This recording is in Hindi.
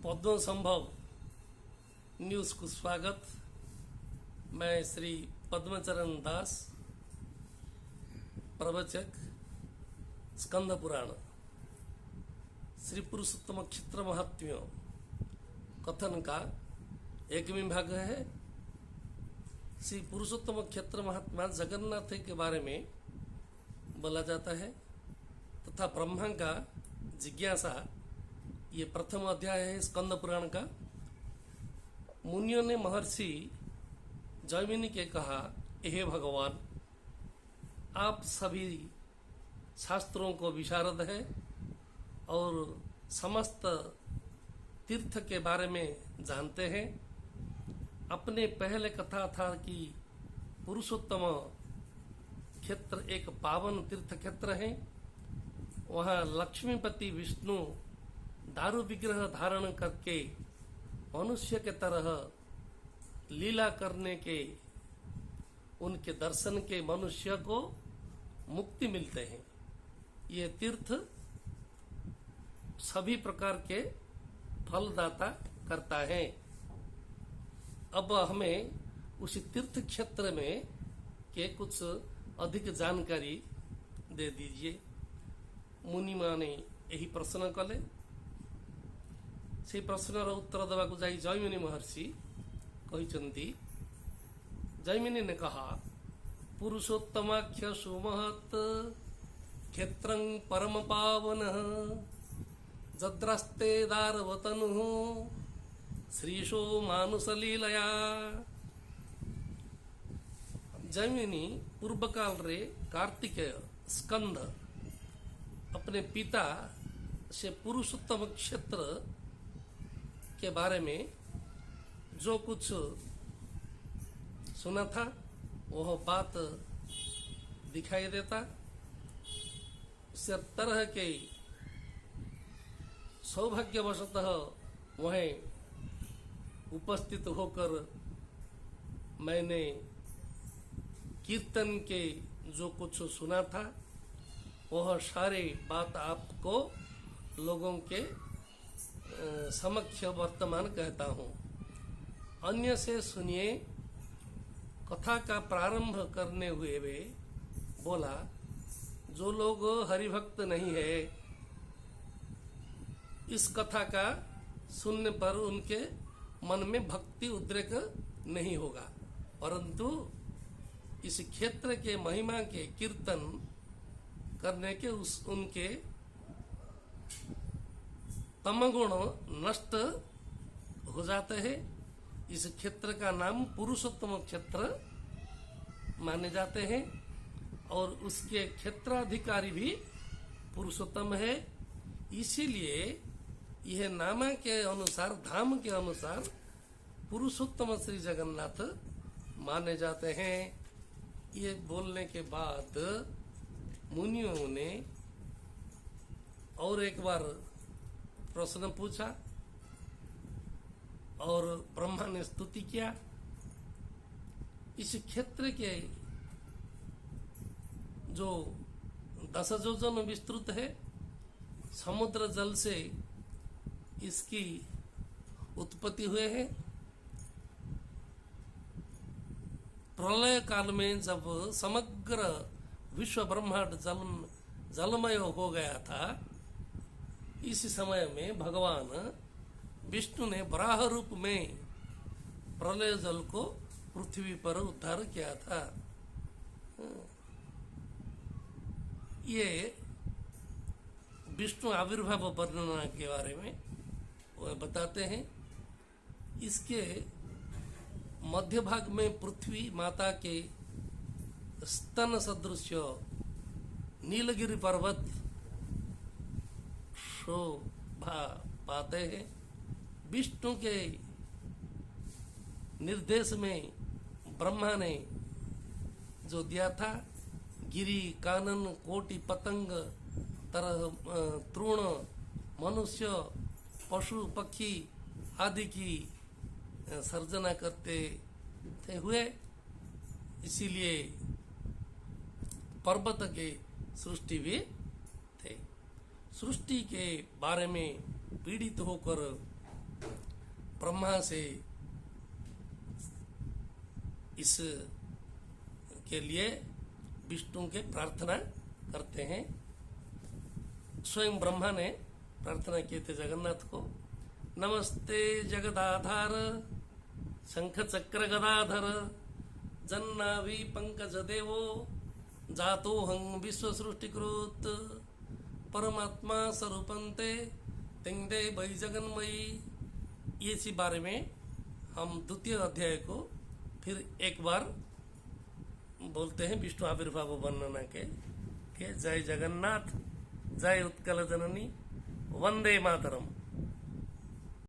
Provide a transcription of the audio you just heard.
पद्म संभव न्यूज को स्वागत। मैं श्री पद्मचरण दास, प्रवचक, स्कंद पुराण, श्री पुरुषोत्तम क्षेत्र महात्म्य कथन का 1वां भाग है। श्री पुरुषोत्तम क्षेत्र महात्मा जगन्नाथ के बारे में बोला जाता है तथा ब्रह्मा का जिज्ञासा, ये प्रथम अध्याय है स्कंद पुराण का। मुनियों ने महर्षि जैमिनी के कहा, हे भगवान, आप सभी शास्त्रों को विशारद है और समस्त तीर्थ के बारे में जानते हैं। अपने पहले कथा था कि पुरुषोत्तम क्षेत्र एक पावन तीर्थ क्षेत्र है। वहाँ लक्ष्मीपति विष्णु दारू विग्रह धारण करके मनुष्य के तरह लीला करने के, उनके दर्शन के मनुष्य को मुक्ति मिलते हैं। ये तीर्थ सभी प्रकार के फलदाता करता है। अब हमें उसी तीर्थ क्षेत्र में के कुछ अधिक जानकारी दे दीजिए। मुनि माने यही प्रश्न कले। से प्रश्नर उत्तर देवाक जाई जैमिनी महर्षि कहते, जैमिनी ने कहा, पुरुषोत्तमाख्य सुमहत क्षेत्रं परम पावन जद्रस्ते दारवतनु श्रीशो मानुषलीलया। जैमिनी पूर्व काल रे कार्तिकेय स्कंद अपने पिता से पुरुषोत्तम क्षेत्र के बारे में जो कुछ सुना था वह बात दिखाई देता। उस तरह के सौभाग्यवशतः वहीं उपस्थित होकर मैंने कीर्तन के जो कुछ सुना था वह सारी बात आपको लोगों के समक्ष वर्तमान कहता हूँ। अन्य से सुनिए। कथा का प्रारंभ करने हुए वे बोला, जो लोग हरिभक्त नहीं है, इस कथा का सुनने पर उनके मन में भक्ति उद्रेक नहीं होगा, परंतु इस क्षेत्र के महिमा के कीर्तन करने के उनके तमगुण नष्ट हो जाते हैं। इस क्षेत्र का नाम पुरुषोत्तम क्षेत्र माने जाते हैं और उसके क्षेत्राधिकारी भी पुरुषोत्तम है। इसीलिए यह नाम के अनुसार, धाम के अनुसार पुरुषोत्तम श्री जगन्नाथ माने जाते हैं। ये बोलने के बाद मुनियों ने और एक बार प्रश्न पूछा और ब्रह्मा ने स्तुति किया। इस क्षेत्र के जो 10 योजन विस्तृत है, समुद्र जल से इसकी उत्पत्ति हुए है। प्रलय काल में जब समग्र विश्व ब्रह्मांड जलमय हो गया था, इस समय में भगवान विष्णु ने वराह रूप में प्रलय जल को पृथ्वी पर उद्धार किया था। ये विष्णु आविर्भाव वर्णना के बारे में वो बताते हैं। इसके मध्य भाग में पृथ्वी माता के स्तन सदृश नीलगिरी पर्वत शोभा पाते हैं। विष्णु के निर्देश में ब्रह्मा ने जो दिया था, गिरी, कानन, कोटि, पतंग, तरह तृण, मनुष्य, पशु, पक्षी आदि की सर्जना करते थे हुए। इसीलिए पर्वत के सृष्टि भी थे। सृष्टि के बारे में पीड़ित होकर ब्रह्मा से इस के लिए विष्णु के प्रार्थना करते हैं। स्वयं ब्रह्मा ने प्रार्थना किए थे जगन्नाथ को, नमस्ते जगदाधार शंख चक्र गदाधर जन्नाभि पंकज देवो जातो हं विश्व सृष्टिकृत परमात्मा स्वरूपंते तिंगदे भई जगन्मयी। इसी बारे में हम द्वितीय अध्याय को फिर एक बार बोलते हैं विष्णु आविर्भाव वर्णना के जय जगन्नाथ, जय उत्कल जननी, वंदे मातरम।